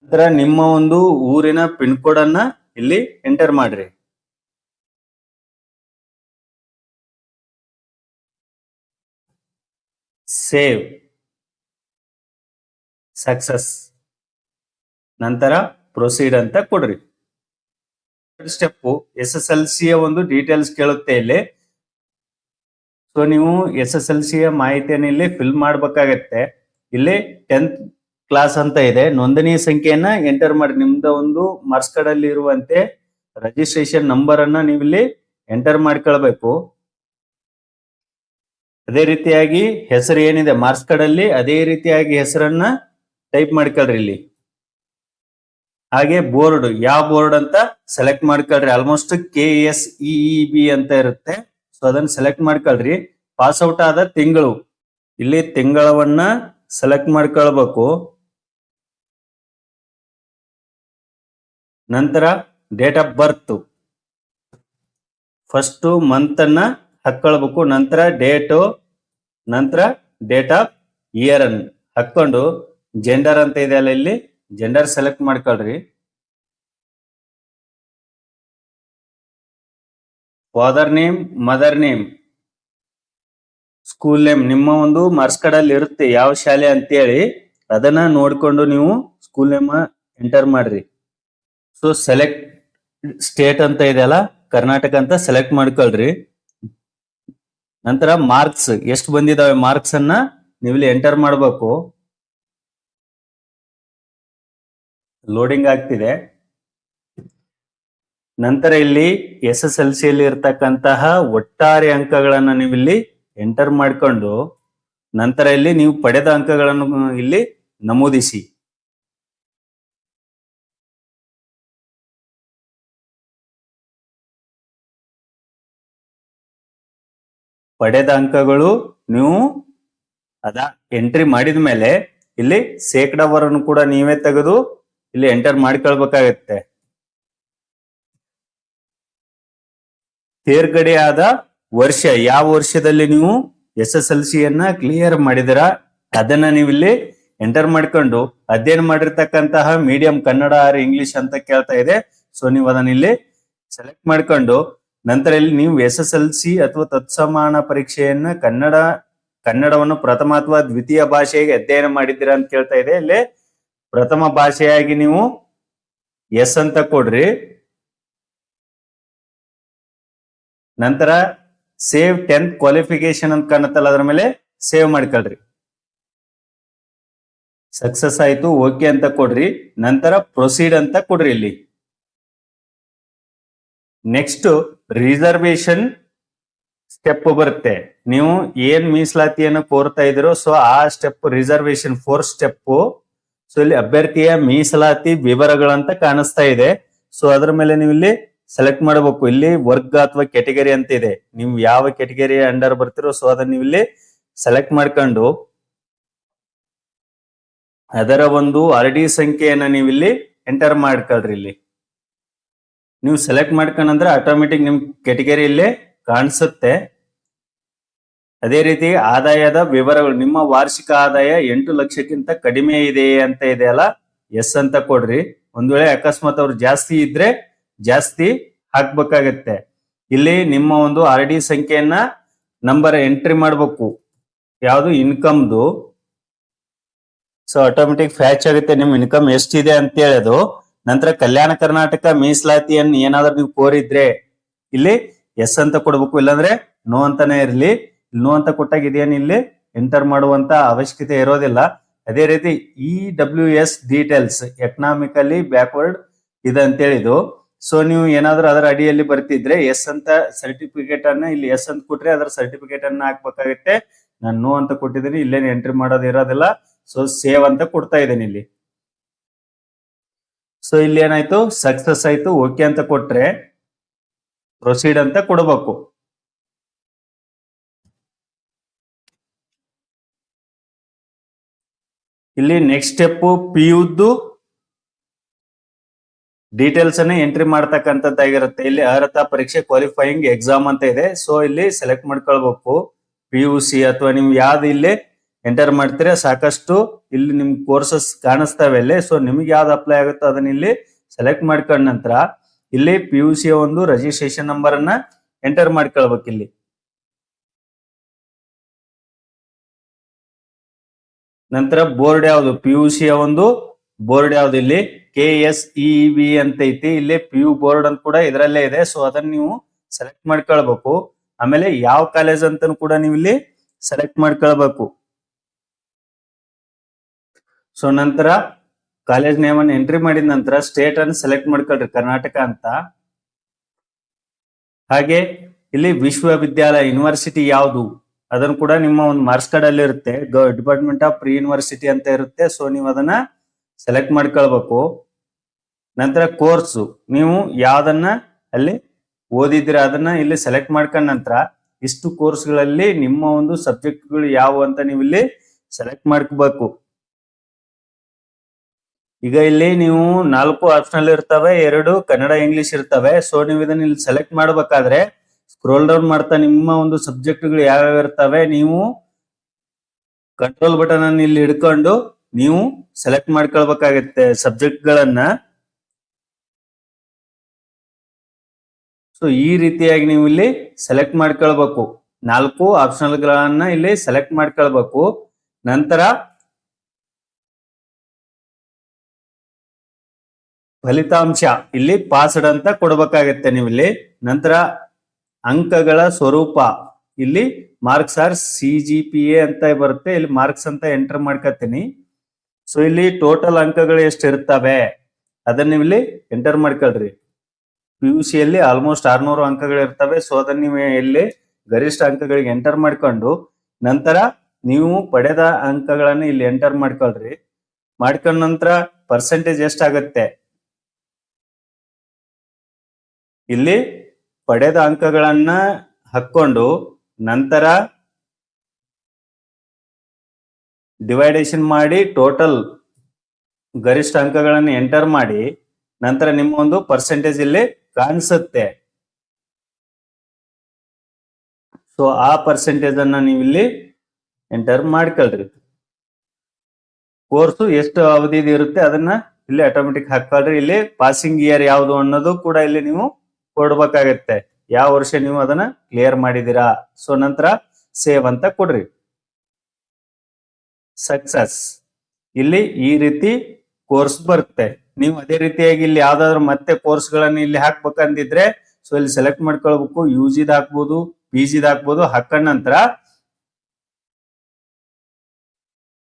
ನಂತರ ನಿಮ್ಮ ಒಂದು ಊರಿನ ಪಿನ್ ಕೋಡ್ ಅನ್ನ ಇಲ್ಲಿ ಎಂಟರ್ ಮಾಡ್ರಿ. ಸೇವ್, ಸಕ್ಸಸ್, ನಂತರ ಪ್ರೊಸೀಡ್ ಅಂತ ಕೊಡ್ರಿ. ಸ್ಟೆಪ್ SSLC ಒಂದು ಡೀಟೇಲ್ಸ್ ಕೇಳುತ್ತೆ ಇಲ್ಲಿ. ಸೊ ನೀವು SSLC ಮಾಹಿತಿಯನ್ನು ಇಲ್ಲಿ ಫಿಲ್ ಮಾಡ್ಬೇಕಾಗತ್ತೆ. ಇಲ್ಲಿ 10th ಕ್ಲಾಸ್ ಅಂತ ಇದೆ. ನೋಂದಣಿ ಸಂಖ್ಯೆಯನ್ನ ಎಂಟರ್ ಮಾಡಿ. ನಿಮ್ದ ಒಂದು ಮಾರ್ಕ್ಸ್ ಕಾರ್ಡ್ ಅಲ್ಲಿ ಇರುವಂತೆ ರಿಜಿಸ್ಟ್ರೇಷನ್ ನಂಬರ್ ಅನ್ನ ನೀವು ಇಲ್ಲಿ ಎಂಟರ್ ಮಾಡ್ಕೊಳ್ಬೇಕು. ಅದೇ ರೀತಿಯಾಗಿ ಹೆಸರು ಏನಿದೆ ಮಾರ್ಕ್ಸ್ ಕಾರ್ಡ್ ಅಲ್ಲಿ, ಅದೇ ರೀತಿಯಾಗಿ ಹೆಸರನ್ನ ಟೈಪ್ ಮಾಡ್ಕೊಳ್ರಿ ಇಲ್ಲಿ. ಹಾಗೆ ಬೋರ್ಡ್, ಯಾವ ಬೋರ್ಡ್ ಅಂತ ಸೆಲೆಕ್ಟ್ ಮಾಡ್ಕೊಳ್ರಿ. ಆಲ್ಮೋಸ್ಟ್ KSEEB ಅಂತ ಇರುತ್ತೆ. ಸೊ ಅದನ್ನ ಸೆಲೆಕ್ಟ್ ಮಾಡ್ಕೊಳ್ರಿ. ಪಾಸ್ ಔಟ್ ಆದ ತಿಂಗಳು, ಇಲ್ಲಿ ತಿಂಗಳವನ್ನ ಸೆಲೆಕ್ಟ್ ಮಾಡ್ಕೊಳ್ಬೇಕು. ನಂತರ date of birth, first month ಅನ್ನ ಹಾಕೊಳ್ಬೇಕು. ನಂತರ ಡೇಟು, ನಂತರ ಡೇಟ್ ಆಫ್ ಇಯರ್ ಅನ್ನು ಹಾಕೊಂಡು ಜೆಂಡರ್ ಅಂತ ಇದೆ ಅಲ್ಲ, ಇಲ್ಲಿ ಜೆಂಡರ್ ಸೆಲೆಕ್ಟ್ ಮಾಡ್ಕೊಳ್ರಿ. Father name, mother name, school name ನಿಮ್ಮ ಒಂದು ಮಾರ್ಕ್ಸ್ ಕಾರ್ಡ್ ಅಲ್ಲಿ ಇರುತ್ತೆ ಯಾವ ಶಾಲೆ ಅಂತೇಳಿ. ಅದನ್ನ ನೋಡ್ಕೊಂಡು ನೀವು ಸ್ಕೂಲ್ ನೇಮ್ ಎಂಟರ್ ಮಾಡ್ರಿ. ಸೊ ಸೆಲೆಕ್ಟ್ ಸ್ಟೇಟ್ ಅಂತ ಇದೆಯಲ್ಲ, ಕರ್ನಾಟಕ ಅಂತ ಸೆಲೆಕ್ಟ್ ಮಾಡ್ಕೊಳ್ರಿ. ನಂತರ ಮಾರ್ಕ್ಸ್ ಎಷ್ಟು ಬಂದಿದಾವೆ ಮಾರ್ಕ್ಸ್ ಅನ್ನ ನೀವು ಇಲ್ಲಿ ಎಂಟರ್ ಮಾಡಬೇಕು. ಲೋಡಿಂಗ್ ಆಗ್ತಿದೆ. ನಂತರ ಇಲ್ಲಿ SSLC ಅಲ್ಲಿ ಇರ್ತಕ್ಕಂತಹ ಒಟ್ಟಾರೆ ಅಂಕಗಳನ್ನ ನೀವು ಇಲ್ಲಿ ಎಂಟರ್ ಮಾಡಿಕೊಂಡು ನಂತರ ಇಲ್ಲಿ ನೀವು ಪಡೆದ ಅಂಕಗಳನ್ನು ಇಲ್ಲಿ ನಮೂದಿಸಿ. ಪಡೆದ ಅಂಕಗಳು ನೀವು ಅದ ಎಂಟ್ರಿ ಮಾಡಿದ ಮೇಲೆ ಇಲ್ಲಿ ಶೇಕಡಾವರನ್ನು ಕೂಡ ನೀವೇ ತೆಗೆದು ಇಲ್ಲಿ ಎಂಟರ್ ಮಾಡ್ಕೊಳ್ಬೇಕಾಗತ್ತೆ. ತೇರ್ಗಡೆಯಾದ ವರ್ಷ, ಯಾವ ವರ್ಷದಲ್ಲಿ ನೀವು SSLC ಯನ್ನ ಕ್ಲಿಯರ್ ಮಾಡಿದಿರ ಅದನ್ನ ನೀವು ಇಲ್ಲಿ ಎಂಟರ್ ಮಾಡ್ಕೊಂಡು ಅಧ್ಯಯನ ಮಾಡಿರ್ತಕ್ಕಂತಹ ಮೀಡಿಯಂ ಕನ್ನಡ ಆರ್ ಇಂಗ್ಲಿಷ್ ಅಂತ ಕೇಳ್ತಾ ಇದೆ. ಸೊ ನೀವು ಅದನ್ನ ಇಲ್ಲಿ ಸೆಲೆಕ್ಟ್ ಮಾಡ್ಕೊಂಡು ನಂತರ ಇಲ್ಲಿ ನೀವು SSLC ಅಥವಾ ತತ್ಸಮಾನ ಪರೀಕ್ಷೆಯನ್ನ ಕನ್ನಡವನ್ನು ಪ್ರಥಮ ಅಥವಾ ದ್ವಿತೀಯ ಭಾಷೆಗೆ ಅಧ್ಯಯನ ಮಾಡಿದ್ದೀರಾ ಅಂತ ಕೇಳ್ತಾ ಇದೆ. ಇಲ್ಲಿ ಪ್ರಥಮ ಭಾಷೆಯಾಗಿ ನೀವು ಎಸ್ ಅಂತ ಕೊಡ್ರಿ. ನಂತರ ಸೇವ್ 10th ಕ್ವಾಲಿಫಿಕೇಶನ್ ಅಂತ ಕಾಣುತ್ತಲ್ಲ ಅದರ ಮೇಲೆ ಸೇವ್ ಮಾಡ್ಕೊಳ್ರಿ. ಸಕ್ಸಸ್ ಆಯ್ತು, ಓಕೆ ಅಂತ ಕೊಡ್ರಿ. ನಂತರ ಪ್ರೊಸೀಡ್ ಅಂತ ಕೊಡ್ರಿ. ಇಲ್ಲಿ ನೆಕ್ಸ್ಟ್ ರಿಸರ್ವೇಶನ್ ಸ್ಟೆಪ್ ಬರುತ್ತೆ. ನೀವು ಏನ್ ಮೀಸಲಾತಿಯನ್ನು ಕೋರ್ತಾ ಇದ್ದೀರೋ ಸೊ ಆ step reservation 4th step. So ಇಲ್ಲಿ ಅಭ್ಯರ್ಥಿಯ ಮೀಸಲಾತಿ ವಿವರಗಳಂತ ಕಾಣಿಸ್ತಾ ಇದೆ. ಸೊ ಅದರ ಮೇಲೆ ನೀವು ಇಲ್ಲಿ ಸೆಲೆಕ್ಟ್ ಮಾಡಬೇಕು. ಇಲ್ಲಿ ವರ್ಗ ಅಥವಾ ಕೆಟಗರಿ ಅಂತ ಇದೆ. ನೀವು ಯಾವ ಕೆಟಗರಿ ಅಂಡರ್ ಬರ್ತಿರೋ ಸೊ ಅದನ್ನ ನೀವು ಇಲ್ಲಿ ಸೆಲೆಕ್ಟ್ ಮಾಡ್ಕೊಂಡು ಅದರ ಒಂದು RD ಸಂಖ್ಯೆಯನ್ನ ನೀವು ಇಲ್ಲಿ ಎಂಟರ್ ಮಾಡ್ಕೊಳ್ರಿ. ಇಲ್ಲಿ ನೀವು ಸೆಲೆಕ್ಟ್ ಮಾಡ್ಕೊಂಡ್ರೆ ಆಟೋಮೆಟಿಕ್ ನಿಮ್ ಕೆಟಗರಿ ಇಲ್ಲೇ ಕಾಣಿಸುತ್ತೆ. ಅದೇ ರೀತಿ ಆದಾಯದ ವಿವರಗಳು, ನಿಮ್ಮ ವಾರ್ಷಿಕ ಆದಾಯ 8 ಲಕ್ಷಕ್ಕಿಂತ ಕಡಿಮೆ ಇದೆ ಅಂತ ಇದೆಯಲ್ಲ, ಎಸ್ ಅಂತ ಕೊಡ್ರಿ. ಒಂದ್ ವೇಳೆ ಅಕಸ್ಮಾತ್ ಅವ್ರು ಜಾಸ್ತಿ ಇದ್ರೆ ಜಾಸ್ತಿ ಹಾಕ್ಬೇಕಾಗತ್ತೆ. ಇಲ್ಲಿ ನಿಮ್ಮ ಒಂದು RD ಸಂಖ್ಯೆಯನ್ನ ನಂಬರ್ ಎಂಟ್ರಿ ಮಾಡ್ಬೇಕು, ಯಾವುದು ಇನ್ಕಮ್ದು. ಸೊ ಆಟೋಮೆಟಿಕ್ ಫ್ಯಾಚ್ ಆಗುತ್ತೆ ನಿಮ್ ಇನ್ಕಮ್ ಎಷ್ಟಿದೆ ಅಂತ ಹೇಳೋದು. ನಂತರ ಕಲ್ಯಾಣ ಕರ್ನಾಟಕ ಮೀಸಲಾತಿಯನ್ನು ಏನಾದ್ರೂ ನೀವು ಕೋರಿದ್ರೆ ಇಲ್ಲಿ ಎಸ್ ಅಂತ ಕೊಡ್ಬೇಕು, ಇಲ್ಲಾಂದ್ರೆ ನೋ ಅಂತಾನೆ ಇರ್ಲಿ. ನೋ ಅಂತ ಕೊಟ್ಟಾಗ ಇದೇನು ಇಲ್ಲಿ ಎಂಟರ್ ಮಾಡುವಂತ ಅವಶ್ಯಕತೆ ಇರೋದಿಲ್ಲ. ಅದೇ ರೀತಿ EWS ಡೀಟೇಲ್ಸ್, ಎಕನಾಮಿಕಲಿ ಬ್ಯಾಕ್ವರ್ಡ್ ಇದೆ ಅಂತ ಹೇಳಿದ್ದು. ಸೊ ನೀವು ಏನಾದ್ರೂ ಅದರ ಅಡಿಯಲ್ಲಿ ಬರ್ತಿದ್ರೆ ಎಸ್ ಅಂತ ಸರ್ಟಿಫಿಕೇಟ್ ಅನ್ನ ಇಲ್ಲಿ ಎಸ್ ಅಂತ ಕೊಟ್ರೆ ಅದರ ಸರ್ಟಿಫಿಕೇಟ್ ಅನ್ನ ಹಾಕ್ಬೇಕಾಗತ್ತೆ. ನಾನು ನೋ ಅಂತ ಕೊಟ್ಟಿದ್ದೀನಿ, ಇಲ್ಲೇನು ಎಂಟ್ರಿ ಮಾಡೋದು ಇರೋದಿಲ್ಲ. ಸೊ ಸೇವ್ ಅಂತ ಕೊಡ್ತಾ ಇದ್ದೇನೆ ಇಲ್ಲಿ. ಸೊ ಇಲ್ಲಿ ಏನಾಯ್ತು, ಸಕ್ಸಸ್ ಆಯ್ತು. ಓಕೆ ಅಂತ ಕೊಟ್ರೆ ಪ್ರೊಸೀಡ್ ಅಂತ ಕೊಡಬೇಕು. ಇಲ್ಲಿ ನೆಕ್ಸ್ಟ್ ಸ್ಟೆಪ್ PUದ್ದು ಡೀಟೇಲ್ಸ್ ಅನ್ನ ಎಂಟ್ರಿ ಮಾಡ್ತಕ್ಕಂಥದ್ದಾಗಿರುತ್ತೆ. ಇಲ್ಲಿ ಅರ್ಹತಾ ಪರೀಕ್ಷೆ ಕ್ವಾಲಿಫೈಯಿಂಗ್ ಎಕ್ಸಾಮ್ ಅಂತ ಇದೆ. ಸೊ ಇಲ್ಲಿ ಸೆಲೆಕ್ಟ್ ಮಾಡ್ಕೊಳ್ಬೇಕು. PUC ಅಥವಾ ನಿಮ್ ಯಾವ್ದು ಇಲ್ಲಿ ಎಂಟರ್ ಮಾಡ್ತೀರಾ ಸಾಕಷ್ಟು ಇಲ್ಲಿ ನಿಮ್ ಕೋರ್ಸಸ್ ಕಾಣಿಸ್ತಾವೆ ಇಲ್ಲಿ. ಸೊ ನಿಮ್ಗೆ ಯಾವ್ದು ಅಪ್ಲೈ ಆಗುತ್ತೋ ಅದನ್ನ ಇಲ್ಲಿ ಸೆಲೆಕ್ಟ್ ಮಾಡ್ಕೊಂಡ ನಂತರ ಇಲ್ಲಿ PUC ಒಂದು ರಿಜಿಸ್ಟ್ರೇಷನ್ ನಂಬರ್ ಅನ್ನ ಎಂಟರ್ ಮಾಡ್ಕೊಳ್ಬೇಕು. ಇಲ್ಲಿ ನಂತರ ಬೋರ್ಡ್ ಯಾವ್ದು, PUC ಒಂದು ಬೋರ್ಡ್ ಯಾವ್ದು, ಇಲ್ಲಿ KSEB ಅಂತ ಐತಿ. ಇಲ್ಲಿ PU ಬೋರ್ಡ್ ಅಂತ ಕೂಡ ಇದರಲ್ಲೇ ಇದೆ. ಸೊ ಅದನ್ನ ನೀವು ಸೆಲೆಕ್ಟ್ ಮಾಡ್ಕೊಳ್ಬೇಕು. ಆಮೇಲೆ ಯಾವ ಕಾಲೇಜ್ ಅಂತ ಕೂಡ ನೀವು ಇಲ್ಲಿ ಸೆಲೆಕ್ಟ್ ಮಾಡ್ಕೊಳ್ಬೇಕು. ಸೊ ನಂತರ ಕಾಲೇಜ್ ನೇಮ್ ಅನ್ನು ಎಂಟ್ರಿ ಮಾಡಿದ ನಂತರ ಸ್ಟೇಟ್ ಅನ್ನು ಸೆಲೆಕ್ಟ್ ಮಾಡ್ಕೊಳ್ರಿ, ಕರ್ನಾಟಕ ಅಂತ. ಹಾಗೆ ಇಲ್ಲಿ ವಿಶ್ವವಿದ್ಯಾಲಯ ಯೂನಿವರ್ಸಿಟಿ ಯಾವುದು ಅದನ್ನು ಕೂಡ ನಿಮ್ಮ ಒಂದು ಮಾರ್ಕ್ಸ್ ಕಾರ್ಡ್ ಅಲ್ಲಿ ಇರುತ್ತೆ. ಡಿಪಾರ್ಟ್ಮೆಂಟ್ ಆಫ್ ಪ್ರಿ ಯೂನಿವರ್ಸಿಟಿ ಅಂತ ಇರುತ್ತೆ. ಸೊ ನೀವು ಅದನ್ನ ಸೆಲೆಕ್ಟ್ ಮಾಡ್ಕೊಳ್ಬೇಕು. ನಂತರ ಕೋರ್ಸ್ ನೀವು ಯಾವ್ದನ್ನ ಅಲ್ಲಿ ಓದಿದ್ರೆ ಅದನ್ನ ಇಲ್ಲಿ ಸೆಲೆಕ್ಟ್ ಮಾಡ್ಕೊಂಡ ನಂತರ ಇಷ್ಟು ಕೋರ್ಸ್ಗಳಲ್ಲಿ ನಿಮ್ಮ ಒಂದು ಸಬ್ಜೆಕ್ಟ್ಗಳು ಯಾವುವು ಅಂತ ನೀವು ಇಲ್ಲಿ ಸೆಲೆಕ್ಟ್ ಮಾಡ್ಕೋಬೇಕು. ಈಗ ಇಲ್ಲಿ ನೀವು 4 ಆಪ್ಷನಲ್ ಇರ್ತವೆ, 2 ಕನ್ನಡ ಇಂಗ್ಲಿಷ್ ಇರ್ತವೆ. ಸೊ ನೀವು ಇದನ್ನ ಇಲ್ಲಿ ಸೆಲೆಕ್ಟ್ ಮಾಡ್ಬೇಕಾದ್ರೆ ಸ್ಕ್ರೋಲ್ ಡೌನ್ ಮಾಡ್ತಾ ನಿಮ್ಮ ಒಂದು ಸಬ್ಜೆಕ್ಟ್ಗಳು ಯಾವ್ಯಾವ ಇರ್ತವೆ ನೀವು ಕಂಟ್ರೋಲ್ ಬಟನ್ ಅನ್ನು ಇಲ್ಲಿ ಹಿಡ್ಕೊಂಡು ನೀವು ಸೆಲೆಕ್ಟ್ ಮಾಡ್ಕೊಳ್ಬೇಕಾಗತ್ತೆ ಸಬ್ಜೆಕ್ಟ್ ಗಳನ್ನ. ಸೊ ಈ ರೀತಿಯಾಗಿ ನೀವು ಇಲ್ಲಿ ಸೆಲೆಕ್ಟ್ ಮಾಡ್ಕೊಳ್ಬೇಕು. 4 ಆಪ್ಷನಲ್ ಗಳನ್ನ ಇಲ್ಲಿ ಸೆಲೆಕ್ಟ್ ಮಾಡ್ಕೊಳ್ಬೇಕು. ನಂತರ ಫಲಿತಾಂಶ ಇಲ್ಲಿ ಪಾಸ್ಡ್ ಅಂತ ಕೊಡ್ಬೇಕಾಗತ್ತೆ ನೀವು ಇಲ್ಲಿ. ನಂತರ ಅಂಕಗಳ ಸ್ವರೂಪ ಇಲ್ಲಿ ಮಾರ್ಕ್ಸ್ ಆರ್ CGPA ಅಂತ ಬರುತ್ತೆ. ಇಲ್ಲಿ ಮಾರ್ಕ್ಸ್ ಅಂತ ಎಂಟರ್ ಮಾಡ್ಕೊತೀನಿ. ಸೊ ಇಲ್ಲಿ ಟೋಟಲ್ ಅಂಕಗಳು ಎಷ್ಟು ಇರ್ತವೆ ಅದನ್ನ ನೀವು ಇಲ್ಲಿ ಎಂಟರ್ ಮಾಡ್ಕೊಳ್ರಿ. PUC ಯಲ್ಲಿ ಆಲ್ಮೋಸ್ಟ್ 600 ಅಂಕಗಳು ಇರ್ತವೆ. ಸೊ ಅದನ್ನ ನೀವು ಇಲ್ಲಿ ಗರಿಷ್ಠ ಅಂಕಗಳಿಗೆ ಎಂಟರ್ ಮಾಡ್ಕೊಂಡು ನಂತರ ನೀವು ಪಡೆದ ಅಂಕಗಳನ್ನು ಇಲ್ಲಿ ಎಂಟರ್ ಮಾಡ್ಕೊಳ್ರಿ. ಮಾಡ್ಕೊಂಡ ನಂತರ ಪರ್ಸೆಂಟೇಜ್ ಎಷ್ಟಾಗತ್ತೆ ಇಲ್ಲಿ ಪಡೆದ ಅಂಕಗಳನ್ನ ಹಾಕೊಂಡು ನಂತರ ಡಿವೈಡೇಷನ್ ಮಾಡಿ ಟೋಟಲ್ ಗರಿಷ್ಠ ಅಂಕಗಳನ್ನು ಎಂಟರ್ ಮಾಡಿ ನಂತರ ನಿಮ್ಮ ಒಂದು ಪರ್ಸೆಂಟೇಜ್ ಇಲ್ಲಿ ಕಾಣಿಸುತ್ತೆ. ಸೊ ಆ ಪರ್ಸೆಂಟೇಜ್ ಅನ್ನ ನೀವು ಇಲ್ಲಿ ಎಂಟರ್ ಮಾಡ್ಕೊಳ್ರಿ. ಕೋರ್ಸು ಎಷ್ಟು ಅವಧಿದು ಇರುತ್ತೆ ಅದನ್ನ ಇಲ್ಲಿ ಆಟೋಮೆಟಿಕ್ ಹಾಕೊಳ್ರಿ. ಇಲ್ಲಿ ಪಾಸಿಂಗ್ ಇಯರ್ ಯಾವುದು ಅನ್ನೋದು ಕೂಡ ಇಲ್ಲಿ ನೀವು ಕೊಡ್ಬೇಕಾಗತ್ತೆ, ಯಾವ ವರ್ಷ ನೀವು ಅದನ್ನ ಕ್ಲಿಯರ್ ಮಾಡಿದೀರಾ. ಸೊ ನಂತರ ಸೇವ್ ಅಂತ ಕೊಡ್ರಿ. ಸಕ್ಸಸ್ ಇಲ್ಲಿ ಈ ರೀತಿ ಕೋರ್ಸ್ ಬರುತ್ತೆ. ನೀವು ಅದೇ ರೀತಿಯಾಗಿ ಇಲ್ಲಿ ಯಾವ್ದಾದ್ರು ಮತ್ತೆ ಕೋರ್ಸ್ ಗಳನ್ನ ಇಲ್ಲಿ ಹಾಕ್ಬೇಕಂದಿದ್ರೆ ಸೊ ಇಲ್ಲಿ ಸೆಲೆಕ್ಟ್ ಮಾಡ್ಕೊಳ್ಬೇಕು. ಯುಜಿದ್ ಹಾಕ್ಬೋದು, ಪಿಜಿದ್ ಹಾಕ್ಬೋದು. ಹಾಕೊಂಡ ನಂತರ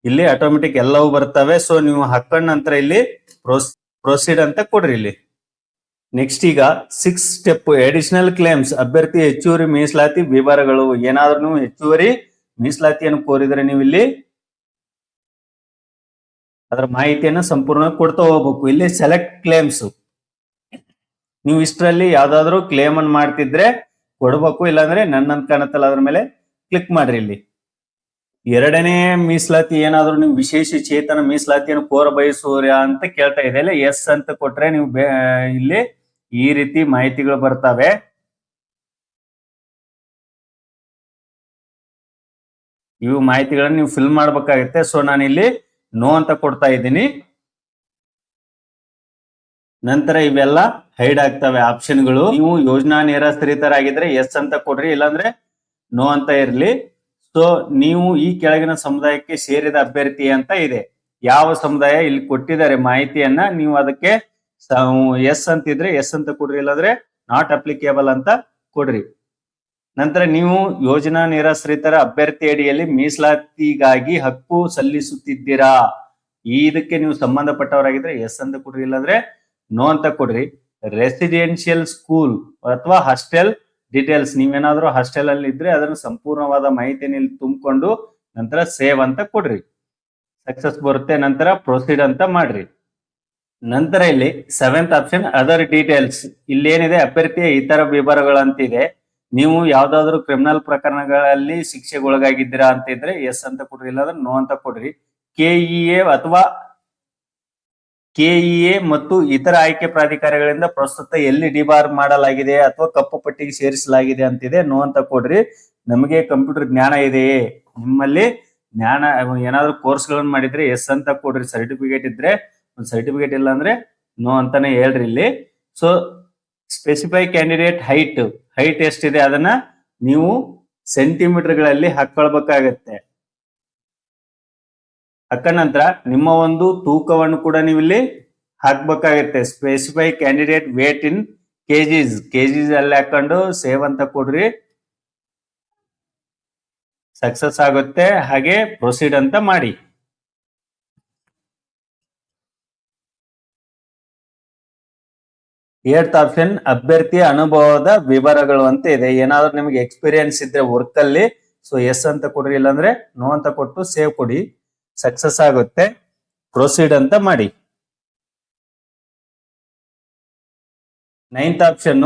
ಇಲ್ಲಿ ಆಟೋಮೆಟಿಕ್ ಎಲ್ಲವೂ ಬರ್ತವೆ. ಸೊ ನೀವು ಹಾಕೊಂಡ ನಂತರ ಇಲ್ಲಿ ಪ್ರೊಸೀಡ್ ಅಂತ ಕೊಡ್ರಿ. ಇಲ್ಲಿ ನೆಕ್ಸ್ಟ್ ಈಗ 6 ಸ್ಟೆಪ್ ಅಡಿಷನಲ್ ಕ್ಲೇಮ್ಸ್. ಅಭ್ಯರ್ಥಿ ಹೆಚ್ಚುವರಿ ಮೀಸಲಾತಿ ವಿವರಗಳು. ಏನಾದ್ರೂ ನೀವು ಹೆಚ್ಚುವರಿ ಮೀಸಲಾತಿಯನ್ನು ಕೋರಿದ್ರೆ ನೀವು ಇಲ್ಲಿ ಅದರ ಮಾಹಿತಿಯನ್ನು ಸಂಪೂರ್ಣ ಕೊಡ್ತಾ ಹೋಗ್ಬೇಕು. ಇಲ್ಲಿ ಸೆಲೆಕ್ಟ್ ಕ್ಲೇಮ್ಸ್, ನೀವು ಇಷ್ಟರಲ್ಲಿ ಯಾವ್ದಾದ್ರು ಕ್ಲೇಮ್ ಅನ್ನು ಮಾಡ್ತಿದ್ರೆ ಕೊಡ್ಬೇಕು, ಇಲ್ಲಾಂದ್ರೆ ನನ್ನ ಕಾಣುತ್ತಲ್ಲ ಅದ್ರ ಮೇಲೆ ಕ್ಲಿಕ್ ಮಾಡ್ರಿ. ಇಲ್ಲಿ ಎರಡನೇ ಮೀಸಲಾತಿ ಏನಾದ್ರು ನೀವು ವಿಶೇಷ ಚೇತನ ಮೀಸಲಾತಿಯನ್ನು ಕೋರ ಬಯಸುವ ಅಂತ ಕೇಳ್ತಾ ಇದೆ. ಇಲ್ಲ ಎಸ್ ಅಂತ ಕೊಟ್ರೆ ನೀವು ಇಲ್ಲಿ ಈ ರೀತಿ ಮಾಹಿತಿಗಳು ಬರ್ತವೆ. ಇವು ಮಾಹಿತಿಗಳನ್ನ ನೀವು ಫಿಲ್ ಮಾಡ್ಬೇಕಾಗುತ್ತೆ. ಸೊ ನಾನು ಇಲ್ಲಿ ನೋ ಅಂತ ಕೊಡ್ತಾ ಇದ್ದೀನಿ. ನಂತರ ಇವೆಲ್ಲ ಹೈಡ್ ಆಗ್ತವೆ ಆಪ್ಷನ್ಗಳು. ನೀವು ಯೋಜನಾ ನಿರಾಶ್ರಿತರಾಗಿದ್ರೆ ಎಸ್ ಅಂತ ಕೊಡ್ರಿ, ಇಲ್ಲಾಂದ್ರೆ ನೋ ಅಂತ ಇರ್ಲಿ. ಸೊ ನೀವು ಈ ಕೆಳಗಿನ ಸಮುದಾಯಕ್ಕೆ ಸೇರಿದ ಅಭ್ಯರ್ಥಿ ಅಂತ ಇದೆ. ಯಾವ ಸಮುದಾಯ ಇಲ್ಲಿ ಕೊಟ್ಟಿದ್ದಾರೆ ಮಾಹಿತಿಯನ್ನ, ನೀವು ಅದಕ್ಕೆ ಎಸ್ ಅಂತಿದ್ರೆ ಎಸ್ ಅಂತ ಕೊಡ್ರಿ, ಇಲ್ಲಾಂದ್ರೆ ನಾಟ್ ಅಪ್ಲಿಕೇಬಲ್ ಅಂತ ಕೊಡ್ರಿ. ನಂತರ ನೀವು ಯೋಜನಾ ನಿರಾಶ್ರಿತರ ಅಭ್ಯರ್ಥಿ ಅಡಿಯಲ್ಲಿ ಮೀಸಲಾತಿಗಾಗಿ ಹಕ್ಕು ಸಲ್ಲಿಸುತ್ತಿದ್ದೀರಾ, ಇದಕ್ಕೆ ನೀವು ಸಂಬಂಧಪಟ್ಟವರಾಗಿದ್ರೆ ಎಸ್ ಅಂತ ಕೊಡ್ರಿ, ಇಲ್ಲಾಂದ್ರೆ ನೋ ಅಂತ ಕೊಡ್ರಿ. ರೆಸಿಡೆನ್ಷಿಯಲ್ ಸ್ಕೂಲ್ ಅಥವಾ ಹಾಸ್ಟೆಲ್ ಡೀಟೇಲ್ಸ್, ನೀವೇನಾದ್ರೂ ಹಾಸ್ಟೆಲ್ ಅಲ್ಲಿ ಇದ್ರೆ ಅದನ್ನು ಸಂಪೂರ್ಣವಾದ ಮಾಹಿತಿಯನ್ನು ಇಲ್ಲಿ ತುಂಬಿಕೊಂಡು ನಂತರ ಸೇವ್ ಅಂತ ಕೊಡ್ರಿ. ಸಕ್ಸಸ್ ಬರುತ್ತೆ. ನಂತರ ಪ್ರೊಸೀಡ್ ಅಂತ ಮಾಡ್ರಿ. ನಂತರ ಇಲ್ಲಿ 7th ಆಪ್ಷನ್ ಅದರ್ ಡೀಟೇಲ್ಸ್. ಇಲ್ಲಿ ಏನಿದೆ ಅಭ್ಯರ್ಥಿಯ ಇತರ ವಿವರಗಳಂತಿದೆ. ನೀವು ಯಾವ್ದಾದ್ರು ಕ್ರಿಮಿನಲ್ ಪ್ರಕರಣಗಳಲ್ಲಿ ಶಿಕ್ಷೆಗೊಳಗಾಗಿದ್ದೀರಾ ಅಂತ ಇದ್ರೆ ಎಸ್ ಅಂತ ಕೊಡ್ರಿ, ಇಲ್ಲಾಂದ್ರೆ ನೋ ಅಂತ ಕೊಡ್ರಿ. ಕೆಇಎ ಅಥವಾ ಕೆಇಎ ಮತ್ತು ಇತರ ಆಯ್ಕೆ ಪ್ರಾಧಿಕಾರಗಳಿಂದ ಪ್ರಸ್ತುತ ಎಲ್ಲಿ ಡಿಬಾರ್ ಮಾಡಲಾಗಿದೆ ಅಥವಾ ಕಪ್ಪು ಪಟ್ಟಿಗೆ ಸೇರಿಸಲಾಗಿದೆ ಅಂತಿದೆ, ನೋ ಅಂತ ಕೊಡ್ರಿ. ನಮಗೆ ಕಂಪ್ಯೂಟರ್ ಜ್ಞಾನ ಇದೆಯೇ, ನಿಮ್ಮಲ್ಲಿ ಜ್ಞಾನ ಏನಾದ್ರು ಕೋರ್ಸ್ ಗಳನ್ನ ಮಾಡಿದ್ರೆ ಎಸ್ ಅಂತ ಕೊಡ್ರಿ. ಸರ್ಟಿಫಿಕೇಟ್ ಇದ್ರೆ ಒಂದು, ಸರ್ಟಿಫಿಕೇಟ್ ಇಲ್ಲ ಅಂದ್ರೆ ನೋ ಅಂತಾನೆ ಹೇಳ್ರಿ. ಇಲ್ಲಿ ಸೊ ಸ್ಪೆಸಿಫೈ ಕ್ಯಾಂಡಿಡೇಟ್ ಹೈಟ್ ಎಷ್ಟಿದೆ ಅದನ್ನ ನೀವು ಸೆಂಟಿಮೀಟರ್ ಗಳಲ್ಲಿ ಹಾಕೊಳ್ಬೇಕಾಗತ್ತೆ. ಹಾಕ ನಂತರ ನಿಮ್ಮ ಒಂದು ತೂಕವನ್ನು ಕೂಡ ನೀವು ಇಲ್ಲಿ ಹಾಕ್ಬೇಕಾಗತ್ತೆ. ಸ್ಪೆಸಿಫೈ ಕ್ಯಾಂಡಿಡೇಟ್ ವೇಟ್ ಇನ್ ಕೆಜಿಸ್ ಅಲ್ಲಿ ಹಾಕೊಂಡು ಸೇವ್ ಅಂತ ಕೊಡ್ರಿ. ಸಕ್ಸಸ್ ಆಗುತ್ತೆ. ಹಾಗೆ ಪ್ರೊಸೀಡ್ ಅಂತ ಮಾಡಿ. 8th ಆಪ್ಷನ್ ಅಭ್ಯರ್ಥಿಯ ಅನುಭವದ ವಿವರಗಳು ಅಂತ ಇದೆ. ಏನಾದ್ರೂ ನಿಮಗೆ ಎಕ್ಸ್ಪೀರಿಯನ್ಸ್ ಇದ್ರೆ ವರ್ಕ್ ಅಲ್ಲಿ ಸೊ ಎಸ್ ಅಂತ ಕೊಡ್ರಿ, ಇಲ್ಲಾಂದ್ರೆ ನೋ ಅಂತ ಕೊಟ್ಟು ಸೇವ್ ಕೊಡಿ. ಸಕ್ಸಸ್ ಆಗುತ್ತೆ. ಪ್ರೊಸೀಡ್ ಅಂತ ಮಾಡಿ. 9th ಆಪ್ಷನ್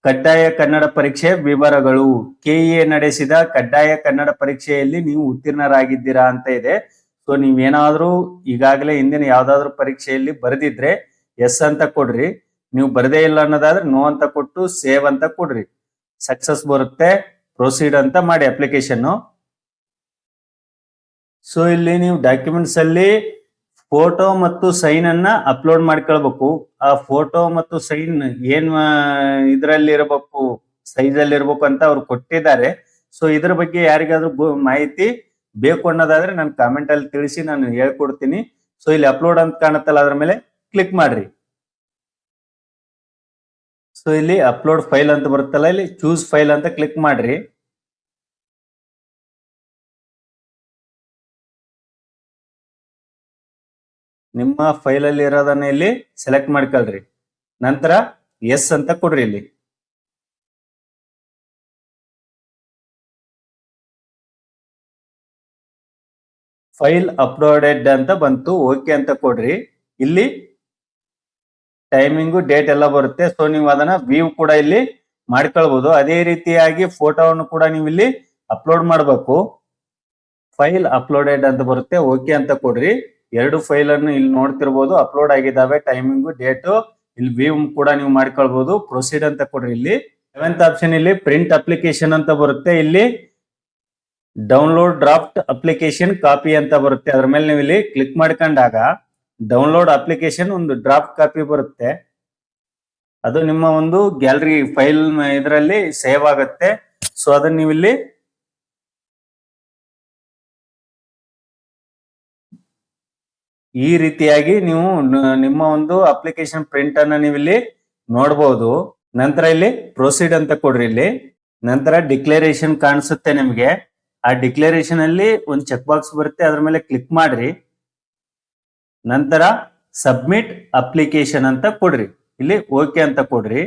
ಕಡ್ಡಾಯ ಕನ್ನಡ ಪರೀಕ್ಷೆ ವಿವರಗಳು. ಕೆಇಎ ನಡೆಸಿದ ಕಡ್ಡಾಯ ಕನ್ನಡ ಪರೀಕ್ಷೆಯಲ್ಲಿ ನೀವು ಉತ್ತೀರ್ಣರಾಗಿದ್ದೀರಾ ಅಂತ ಇದೆ. ಸೊ ನೀವೇನಾದ್ರೂ ಈಗಾಗಲೇ ಹಿಂದಿನ ಯಾವ್ದಾದ್ರು ಪರೀಕ್ಷೆಯಲ್ಲಿ ಬರೆದಿದ್ರೆ ಎಸ್ ಅಂತ ಕೊಡ್ರಿ. ನೀವು ಬರದೇ ಇಲ್ಲ ಅನ್ನೋದಾದ್ರೆ ನೋ ಅಂತ ಕೊಟ್ಟು ಸೇವ್ ಅಂತ ಕೊಡ್ರಿ. ಸಕ್ಸಸ್ ಬರುತ್ತೆ. ಪ್ರೊಸೀಡ್ ಅಂತ ಮಾಡಿ ಅಪ್ಲಿಕೇಶನ್. ಸೊ ಇಲ್ಲಿ ನೀವು ಡಾಕ್ಯುಮೆಂಟ್ಸ್ ಅಲ್ಲಿ ಫೋಟೋ ಮತ್ತು ಸೈನ್ ಅನ್ನ ಅಪ್ಲೋಡ್ ಮಾಡ್ಕೊಳ್ಬೇಕು. ಆ ಫೋಟೋ ಮತ್ತು ಸೈನ್ ಏನ್ ಇದ್ರಲ್ಲಿ ಇರಬೇಕು, ಸೈಜ್ ಅಲ್ಲಿ ಇರ್ಬೇಕು ಅಂತ ಅವ್ರು ಕೊಟ್ಟಿದ್ದಾರೆ. ಸೊ ಇದ್ರ ಬಗ್ಗೆ ಯಾರಿಗಾದ್ರೂ ಮಾಹಿತಿ ಬೇಕು ಅನ್ನೋದಾದ್ರೆ ನಾನು ಕಾಮೆಂಟ್ ಅಲ್ಲಿ ತಿಳಿಸಿ ನಾನು ಹೇಳ್ಕೊಡ್ತೀನಿ. ಸೊ ಇಲ್ಲಿ ಅಪ್ಲೋಡ್ ಅಂತ ಕಾಣುತ್ತಲ್ಲ ಅದ್ರ ಮೇಲೆ ಕ್ಲಿಕ್ ಮಾಡ್ರಿ. ಸೊ ಇಲ್ಲಿ ಅಪ್ಲೋಡ್ ಫೈಲ್ ಅಂತ ಬರುತ್ತಲ್ಲ, ಇಲ್ಲಿ ಚೂಸ್ ಫೈಲ್ ಅಂತ ಕ್ಲಿಕ್ ಮಾಡ್ರಿ. ನಿಮ್ಮ ಫೈಲ್ ಅಲ್ಲಿ ಇರೋದನ್ನ ಇಲ್ಲಿ ಸೆಲೆಕ್ಟ್ ಮಾಡ್ಕೊಳ್ರಿ. ನಂತರ ಎಸ್ ಅಂತ ಕೊಡ್ರಿ. ಇಲ್ಲಿ ಫೈಲ್ ಅಪ್ಲೋಡೆಡ್ ಅಂತ ಬಂತು, ಓಕೆ ಅಂತ ಕೊಡ್ರಿ. ಇಲ್ಲಿ ಟೈಮಿಂಗು ಡೇಟ್ ಎಲ್ಲ ಬರುತ್ತೆ. ಸೊ ನೀವು ಅದನ್ನ ವ್ಯೂ ಕೂಡ ಇಲ್ಲಿ ಮಾಡ್ಕೊಳ್ಬಹುದು. ಅದೇ ರೀತಿಯಾಗಿ ಫೋಟೋವನ್ನು ಕೂಡ ನೀವು ಇಲ್ಲಿ ಅಪ್ಲೋಡ್ ಮಾಡಬೇಕು. ಫೈಲ್ ಅಪ್ಲೋಡೆಡ್ ಅಂತ ಬರುತ್ತೆ, ಓಕೆ ಅಂತ ಕೊಡ್ರಿ. 2 ಫೈಲ್ ಅನ್ನು ಇಲ್ಲಿ ನೋಡ್ತಿರ್ಬೋದು, ಅಪ್ಲೋಡ್ ಆಗಿದ್ದಾವೆ, ಟೈಮಿಂಗು, ಡೇಟು. ಇಲ್ಲಿ ವ್ಯೂ ಕೂಡ ನೀವು ಮಾಡ್ಕೊಳ್ಬಹುದು. ಪ್ರೊಸೀಡ್ ಅಂತ ಕೊಡ್ರಿ. ಇಲ್ಲಿ 7th ಆಪ್ಷನ್ ಇಲ್ಲಿ ಪ್ರಿಂಟ್ ಅಪ್ಲಿಕೇಶನ್ ಅಂತ ಬರುತ್ತೆ. ಇಲ್ಲಿ ಡೌನ್ಲೋಡ್ ಡ್ರಾಫ್ಟ್ ಅಪ್ಲಿಕೇಶನ್ ಕಾಪಿ ಅಂತ ಬರುತ್ತೆ. ಅದ್ರ ಮೇಲೆ ನೀವು ಇಲ್ಲಿ ಕ್ಲಿಕ್ ಮಾಡ್ಕೊಂಡಾಗ ಡೌನ್ಲೋಡ್ ಅಪ್ಲಿಕೇಶನ್ ಒಂದು ಡ್ರಾಫ್ಟ್ ಕಾಪಿ ಬರುತ್ತೆ. ಅದು ನಿಮ್ಮ ಒಂದು ಗ್ಯಾಲರಿ ಫೈಲ್ ಇದರಲ್ಲಿ ಸೇವ್ ಆಗುತ್ತೆ. ಸೊ ಅದನ್ನ ನೀವು ಇಲ್ಲಿ ಈ ರೀತಿಯಾಗಿ ನೀವು ನಿಮ್ಮ ಒಂದು ಅಪ್ಲಿಕೇಶನ್ ಪ್ರಿಂಟ್ ಅನ್ನ ನೀವು ಇಲ್ಲಿ ನೋಡಬಹುದು. ನಂತರ ಇಲ್ಲಿ ಪ್ರೊಸೀಡ್ ಅಂತ ಕೊಡ್ರಿ. ಇಲ್ಲಿ ನಂತರ ಡಿಕ್ಲರೇಷನ್ ಕಾಣಿಸುತ್ತೆ ನಿಮಗೆ. ಆ ಡಿಕ್ಲರೇಷನ್ ಅಲ್ಲಿ ಒಂದು ಚೆಕ್ ಬಾಕ್ಸ್ ಬರುತ್ತೆ, ಅದ್ರ ಮೇಲೆ ಕ್ಲಿಕ್ ಮಾಡ್ರಿ. ನಂತರ ಸಬ್ಮಿಟ್ ಅಪ್ಲಿಕೇಶನ್ ಅಂತ ಕೊಡ್ರಿ. ಇಲ್ಲಿ ಓಕೆ ಅಂತ ಕೊಡ್ರಿ.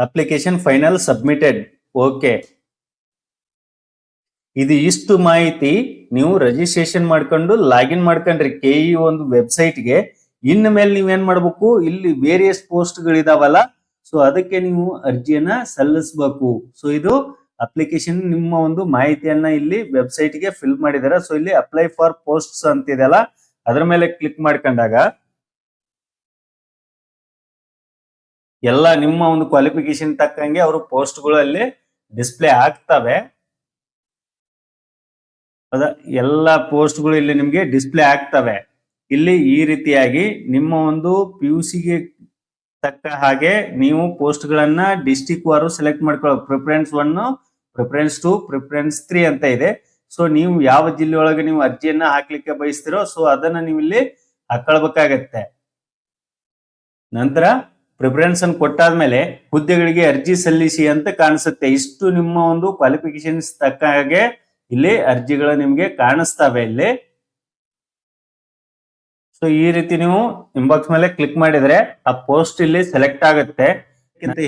Application final submitted, okay. ಇದು ಇಷ್ಟು ಮಾಹಿತಿ ನೀವು ರಿಜಿಸ್ಟ್ರೇಷನ್ ಮಾಡ್ಕೊಂಡು ಲಾಗಿನ್ ಮಾಡ್ಕೊಂಡ್ರಿ ಕೆಇ ಒಂದು ವೆಬ್ಸೈಟ್ಗೆ. ಇನ್ನು ಮೇಲೆ ನೀವೇನ್ ಮಾಡ್ಬೇಕು, ಇಲ್ಲಿ ವೇರಿಯಸ್ ಪೋಸ್ಟ್ ಗಳಿದಾವಲ್ಲ, ಸೊ ಅದಕ್ಕೆ ನೀವು ಅರ್ಜಿಯನ್ನ ಸಲ್ಲಿಸಬೇಕು. ಸೊ ಇದು ಅಪ್ಲಿಕೇಶನ್ ನಿಮ್ಮ ಒಂದು ಮಾಹಿತಿಯನ್ನ ಇಲ್ಲಿ ವೆಬ್ಸೈಟ್ಗೆ ಫಿಲ್ ಮಾಡಿದಾರೆ. ಸೊ ಇಲ್ಲಿ ಅಪ್ಲೈ ಫಾರ್ ಪೋಸ್ಟ್ಸ್ ಅಂತಿದೆಯಲ್ಲ, ಅದ್ರ ಮೇಲೆ ಕ್ಲಿಕ್ ಮಾಡ್ಕೊಂಡಾಗ ಎಲ್ಲ ನಿಮ್ಮ ಒಂದು ಕ್ವಾಲಿಫಿಕೇಶನ್ ತಕ್ಕಂಗೆ ಅವರು ಪೋಸ್ಟ್ಗಳು ಅಲ್ಲಿ ಡಿಸ್ಪ್ಲೇ ಆಗ್ತವೆ. ಎಲ್ಲ ಪೋಸ್ಟ್ಗಳು ಇಲ್ಲಿ ನಿಮ್ಗೆ ಡಿಸ್ಪ್ಲೇ ಆಗ್ತವೆ. ಇಲ್ಲಿ ಈ ರೀತಿಯಾಗಿ ನಿಮ್ಮ ಒಂದು PUCಗೆ ತಕ್ಕ ಹಾಗೆ ನೀವು ಪೋಸ್ಟ್ ಗಳನ್ನ ಡಿಸ್ಟಿಕ್ ವಾರು ಸೆಲೆಕ್ಟ್ ಮಾಡ್ಕೊಳ್ಳೋ. ಪ್ರಿಫರೆನ್ಸ್ 1, ಪ್ರಿಫರೆನ್ಸ್ 2, ಪ್ರಿಫರೆನ್ಸ್ 3 ಅಂತ ಇದೆ. ಸೊ ನೀವು ಯಾವ ಜಿಲ್ಲೆ ಒಳಗೆ ನೀವು ಅರ್ಜಿಯನ್ನ ಹಾಕ್ಲಿಕ್ಕೆ ಬಯಸ್ತಿರೋ ಸೊ ಅದನ್ನ ನೀವು ಇಲ್ಲಿ ಹಾಕೊಳ್ಬೇಕಾಗತ್ತೆ. ನಂತರ ಪ್ರಿಫರೆನ್ಸ್ ಅನ್ನು ಕೊಟ್ಟಾದ್ಮೇಲೆ ಹುದ್ದೆಗಳಿಗೆ ಅರ್ಜಿ ಸಲ್ಲಿಸಿ ಅಂತ ಕಾಣಿಸುತ್ತೆ. ಇಷ್ಟು ನಿಮ್ಮ ಒಂದು ಕ್ವಾಲಿಫಿಕೇಶನ್ಸ್ ತಕ್ಕ ಹಾಗೆ ಇಲ್ಲಿ ಅರ್ಜಿಗಳು ನಿಮ್ಗೆ ಕಾಣಿಸ್ತವೆ ಇಲ್ಲಿ. ಸೊ ಈ ರೀತಿ ನೀವು ಇನ್ಬಾಕ್ಸ್ ಮೇಲೆ ಕ್ಲಿಕ್ ಮಾಡಿದ್ರೆ ಆ ಪೋಸ್ಟ್ ಇಲ್ಲಿ ಸೆಲೆಕ್ಟ್ ಆಗುತ್ತೆ.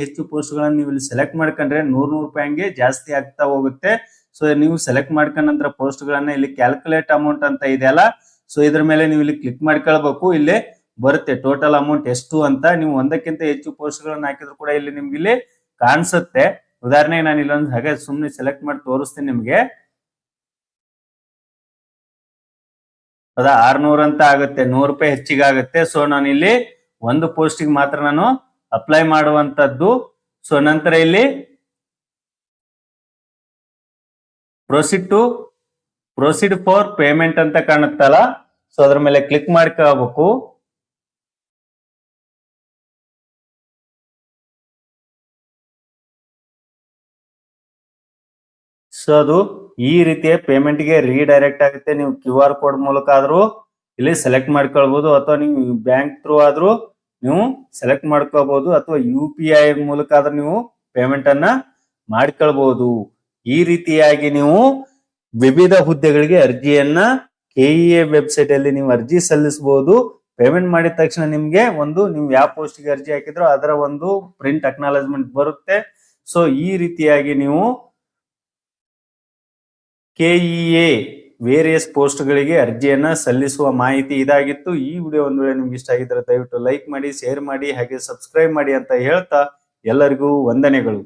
ಹೆಚ್ಚು ಪೋಸ್ಟ್ ಗಳನ್ನ ನೀವು ಇಲ್ಲಿ ಸೆಲೆಕ್ಟ್ ಮಾಡ್ಕೊಂಡ್ರೆ 100 ರೂಪಾಯಿ ಹಂಗೆ ಜಾಸ್ತಿ ಆಗ್ತಾ ಹೋಗುತ್ತೆ. ಸೊ ನೀವು ಸೆಲೆಕ್ಟ್ ಮಾಡ್ಕೊಂಡ ನಂತರ ಪೋಸ್ಟ್ ಗಳನ್ನ ಇಲ್ಲಿ ಕ್ಯಾಲ್ಕುಲೇಟ್ ಅಮೌಂಟ್ ಅಂತ ಇದೆಯಲ್ಲ, ಸೊ ಇದ್ರ ಮೇಲೆ ನೀವು ಇಲ್ಲಿ ಕ್ಲಿಕ್ ಮಾಡ್ಕೊಳ್ಬೇಕು. ಇಲ್ಲಿ ಬರುತ್ತೆ ಟೋಟಲ್ ಅಮೌಂಟ್ ಎಷ್ಟು ಅಂತ. ನೀವು ಒಂದಕ್ಕಿಂತ ಹೆಚ್ಚು ಪೋಸ್ಟ್ ಗಳನ್ನ ಹಾಕಿದ್ರು ಕೂಡ ಇಲ್ಲಿ ನಿಮ್ಗೆ ಇಲ್ಲಿ ಕಾಣಿಸುತ್ತೆ. ಉದಾಹರಣೆಗೆ ನಾನು ಇಲ್ಲೊಂದು ಹಾಗೆ ಸುಮ್ಮನೆ ಸೆಲೆಕ್ಟ್ ಮಾಡಿ ತೋರಿಸ್ತೀನಿ ನಿಮ್ಗೆ. 600 ಅಂತ ಆಗುತ್ತೆ, 100 ರೂಪಾಯಿ ಹೆಚ್ಚಿಗೆ ಆಗುತ್ತೆ. ಸೊ ನಾನು ಇಲ್ಲಿ ಒಂದು ಪೋಸ್ಟಿಗೆ ಮಾತ್ರ ನಾನು ಅಪ್ಲೈ ಮಾಡುವಂತದ್ದು. ಸೊ ನಂತರ ಇಲ್ಲಿ ಪ್ರೊಸೀಡ್ ಫಾರ್ ಪೇಮೆಂಟ್ ಅಂತ ಕಾಣುತ್ತಲ್ಲ, ಸೊ ಅದ್ರ ಮೇಲೆ ಕ್ಲಿಕ್ ಮಾಡ್ಕೋಬೇಕು. ಸೊ ಅದು ಈ ರೀತಿಯ ಪೇಮೆಂಟ್ ಗೆ ರೀಡೈರೆಕ್ಟ್ ಆಗುತ್ತೆ. ನೀವು QR ಕೋಡ್ ಮೂಲಕ ಆದ್ರೂ ಇಲ್ಲಿ ಸೆಲೆಕ್ಟ್ ಮಾಡ್ಕೊಳ್ಬಹುದು, ಅಥವಾ ನೀವು ಬ್ಯಾಂಕ್ ಥ್ರೂ ಆದ್ರೂ ನೀವು ಸೆಲೆಕ್ಟ್ ಮಾಡ್ಕೋಬಹುದು, ಅಥವಾ UPI ಮೂಲಕ ಆದ್ರೂ ನೀವು ಪೇಮೆಂಟ್ ಅನ್ನ ಮಾಡ್ಕೊಳ್ಬಹುದು. ಈ ರೀತಿಯಾಗಿ ನೀವು ವಿವಿಧ ಹುದ್ದೆಗಳಿಗೆ ಅರ್ಜಿಯನ್ನ KEA ವೆಬ್ಸೈಟ್ ಅಲ್ಲಿ ನೀವು ಅರ್ಜಿ ಸಲ್ಲಿಸಬಹುದು. ಪೇಮೆಂಟ್ ಮಾಡಿದ ತಕ್ಷಣ ನಿಮ್ಗೆ ಒಂದು ನೀವು ಯಾವ ಪೋಸ್ಟ್ ಗೆ ಅರ್ಜಿ ಹಾಕಿದ್ರೋ ಅದರ ಒಂದು ಪ್ರಿಂಟ್ ಅಕ್ನಾಲಜ್ಮೆಂಟ್ ಬರುತ್ತೆ. ಸೊ ಈ ರೀತಿಯಾಗಿ ನೀವು KEA ವೇರಿಯಸ್ ಪೋಸ್ಟ್ ಗಳಿಗೆ ಅರ್ಜಿಯನ್ನ ಸಲ್ಲಿಸುವ ಮಾಹಿತಿ ಇದಾಗಿತ್ತು. ಈ ವಿಡಿಯೋ ಒಂದು ವೇಳೆ ನಿಮ್ಗೆ ಇಷ್ಟ ಆಗಿದ್ರೆ ದಯವಿಟ್ಟು ಲೈಕ್ ಮಾಡಿ, ಶೇರ್ ಮಾಡಿ, ಹಾಗೆ ಸಬ್ಸ್ಕ್ರೈಬ್ ಮಾಡಿ ಅಂತ ಹೇಳ್ತಾ ಎಲ್ಲರಿಗೂ ವಂದನೆಗಳು.